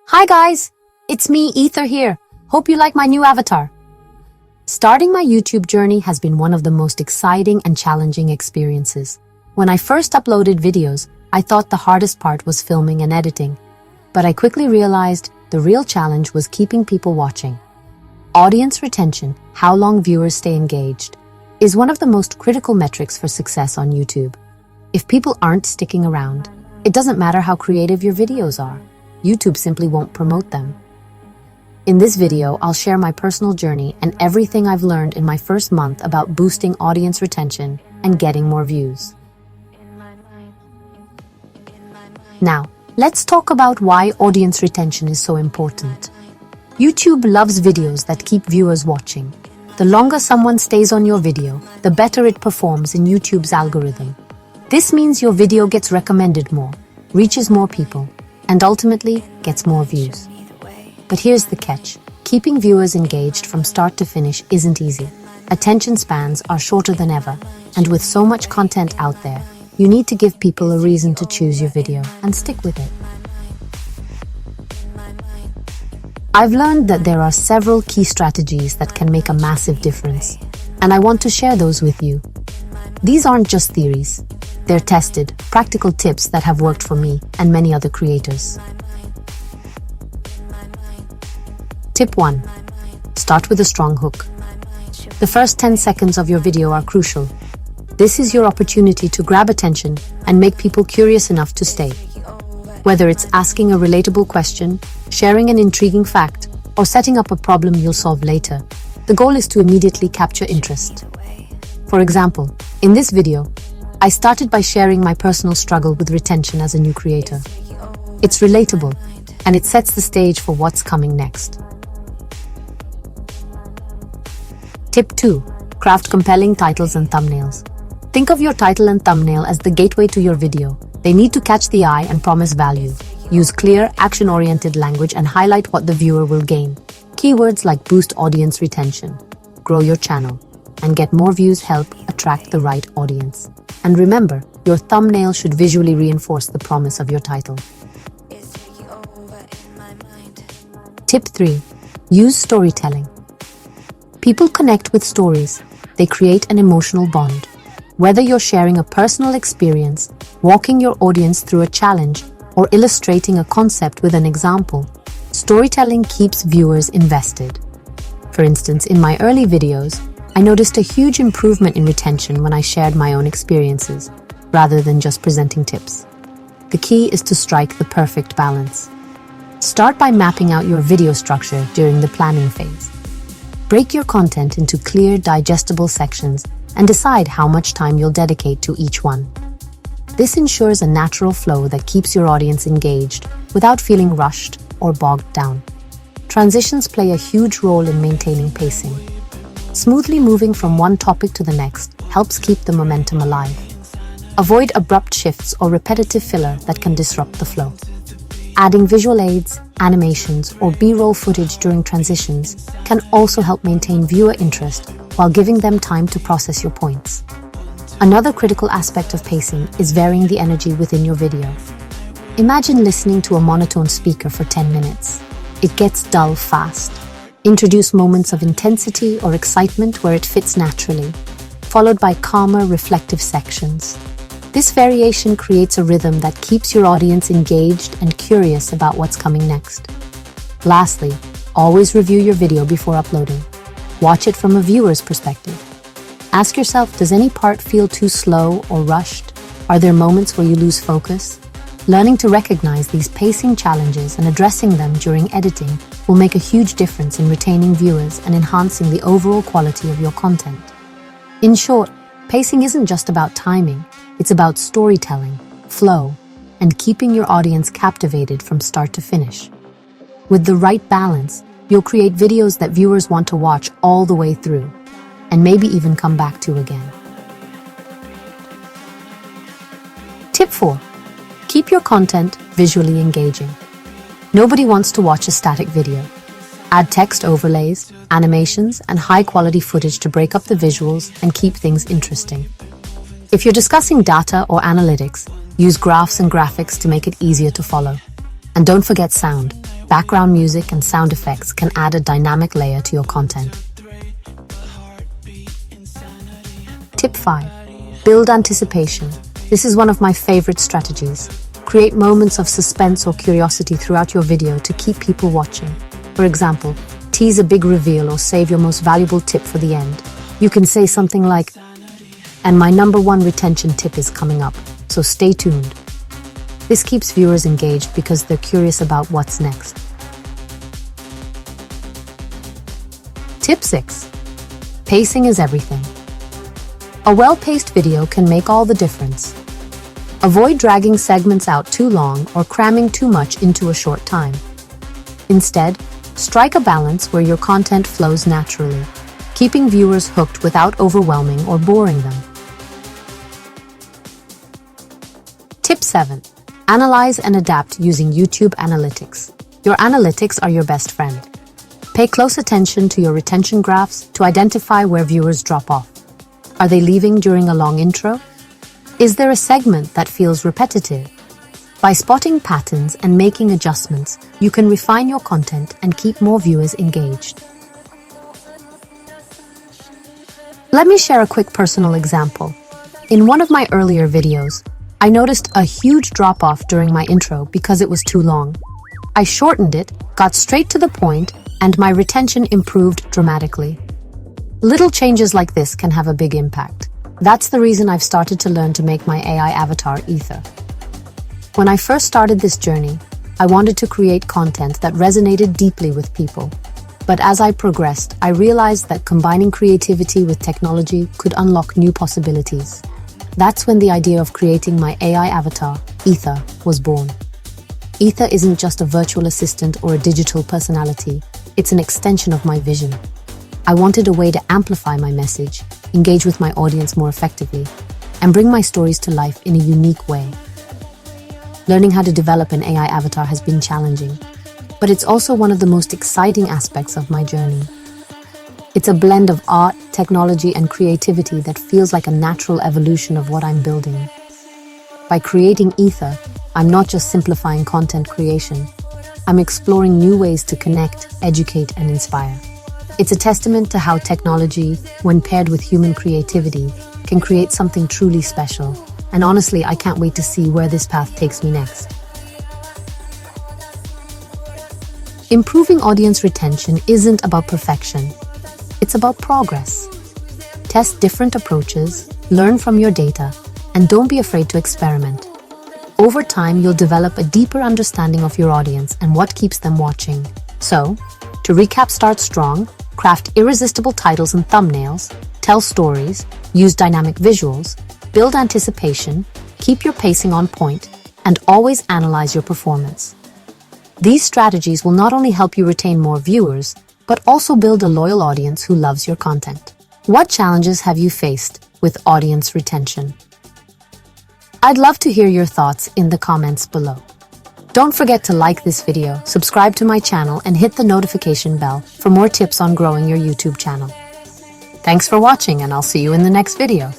Hi guys, it's me, Ether here. Hope you like my new avatar. Starting my YouTube journey has been one of the most exciting and challenging experiences. When I first uploaded videos, I thought the hardest part was filming and editing. But I quickly realized the real challenge was keeping people watching. Audience retention, how long viewers stay engaged, is one of the most critical metrics for success on YouTube. If people aren't sticking around, it doesn't matter how creative your videos are. YouTube simply won't promote them. In this video, I'll share my personal journey and everything I've learned in my first month about boosting audience retention and getting more views. Now, let's talk about why audience retention is so important. YouTube loves videos that keep viewers watching. The longer someone stays on your video, the better it performs in YouTube's algorithm. This means your video gets recommended more, reaches more people, and ultimately gets more views. But here's the catch. Keeping viewers engaged from start to finish isn't easy. Attention spans are shorter than ever, and with so much content out there, you need to give people a reason to choose your video and stick with it. I've learned that there are several key strategies that can make a massive difference, and I want to share those with you. These aren't just theories. They're tested, practical tips that have worked for me and many other creators. Tip 1. Start with a strong hook. The first 10 seconds of your video are crucial. This is your opportunity to grab attention and make people curious enough to stay. Whether it's asking a relatable question, sharing an intriguing fact, or setting up a problem you'll solve later, the goal is to immediately capture interest. For example, in this video, I started by sharing my personal struggle with retention as a new creator. It's relatable, and it sets the stage for what's coming next. Tip 2. Craft compelling titles and thumbnails. Think of your title and thumbnail as the gateway to your video. They need to catch the eye and promise value. Use clear, action-oriented language and highlight what the viewer will gain. Keywords like boost audience retention, grow your channel, and get more views help attract the right audience. And remember, your thumbnail should visually reinforce the promise of your title. Tip 3. Use storytelling. People connect with stories. They create an emotional bond. Whether you're sharing a personal experience, walking your audience through a challenge, or illustrating a concept with an example, storytelling keeps viewers invested. For instance, in my early videos, I noticed a huge improvement in retention when I shared my own experiences, rather than just presenting tips. The key is to strike the perfect balance. Start by mapping out your video structure during the planning phase. Break your content into clear, digestible sections and decide how much time you'll dedicate to each one. This ensures a natural flow that keeps your audience engaged without feeling rushed or bogged down. Transitions play a huge role in maintaining pacing. Smoothly moving from one topic to the next helps keep the momentum alive. Avoid abrupt shifts or repetitive filler that can disrupt the flow. Adding visual aids, animations, or B-roll footage during transitions can also help maintain viewer interest while giving them time to process your points. Another critical aspect of pacing is varying the energy within your video. Imagine listening to a monotone speaker for 10 minutes. It gets dull fast. Introduce moments of intensity or excitement where it fits naturally, followed by calmer, reflective sections. This variation creates a rhythm that keeps your audience engaged and curious about what's coming next. Lastly, always review your video before uploading. Watch it from a viewer's perspective. Ask yourself, does any part feel too slow or rushed? Are there moments where you lose focus? Learning to recognize these pacing challenges and addressing them during editing will make a huge difference in retaining viewers and enhancing the overall quality of your content. In short, pacing isn't just about timing, it's about storytelling, flow, and keeping your audience captivated from start to finish. With the right balance, you'll create videos that viewers want to watch all the way through, and maybe even come back to again. Tip 4. Keep your content visually engaging. Nobody wants to watch a static video. Add text overlays, animations, and high-quality footage to break up the visuals and keep things interesting. If you're discussing data or analytics, use graphs and graphics to make it easier to follow. And don't forget sound. Background music and sound effects can add a dynamic layer to your content. Tip 5. Build anticipation. This is one of my favorite strategies. Create moments of suspense or curiosity throughout your video to keep people watching. For example, tease a big reveal or save your most valuable tip for the end. You can say something like, "And my #1 retention tip is coming up, so stay tuned." This keeps viewers engaged because they're curious about what's next. Tip 6. Pacing is everything. A well-paced video can make all the difference. Avoid dragging segments out too long or cramming too much into a short time. Instead, strike a balance where your content flows naturally, keeping viewers hooked without overwhelming or boring them. Tip 7. Analyze and adapt using YouTube analytics. Your analytics are your best friend. Pay close attention to your retention graphs to identify where viewers drop off. Are they leaving during a long intro? Is there a segment that feels repetitive? By spotting patterns and making adjustments, you can refine your content and keep more viewers engaged. Let me share a quick personal example. In one of my earlier videos, I noticed a huge drop-off during my intro because it was too long. I shortened it, got straight to the point, and my retention improved dramatically. Little changes like this can have a big impact. That's the reason I've started to learn to make my AI avatar Ether. When I first started this journey, I wanted to create content that resonated deeply with people. But as I progressed, I realized that combining creativity with technology could unlock new possibilities. That's when the idea of creating my AI avatar, Ether, was born. Ether isn't just a virtual assistant or a digital personality, it's an extension of my vision. I wanted a way to amplify my message, engage with my audience more effectively, and bring my stories to life in a unique way. Learning how to develop an AI avatar has been challenging, but it's also one of the most exciting aspects of my journey. It's a blend of art, technology, and creativity that feels like a natural evolution of what I'm building. By creating Ether, I'm not just simplifying content creation, I'm exploring new ways to connect, educate, and inspire. It's a testament to how technology, when paired with human creativity, can create something truly special. And honestly, I can't wait to see where this path takes me next. Improving audience retention isn't about perfection. It's about progress. Test different approaches, learn from your data, and don't be afraid to experiment. Over time, you'll develop a deeper understanding of your audience and what keeps them watching. So, to recap, start strong, craft irresistible titles and thumbnails, tell stories, use dynamic visuals, build anticipation, keep your pacing on point, and always analyze your performance. These strategies will not only help you retain more viewers, but also build a loyal audience who loves your content. What challenges have you faced with audience retention? I'd love to hear your thoughts in the comments below. Don't forget to like this video, subscribe to my channel, and hit the notification bell for more tips on growing your YouTube channel. Thanks for watching, and I'll see you in the next video.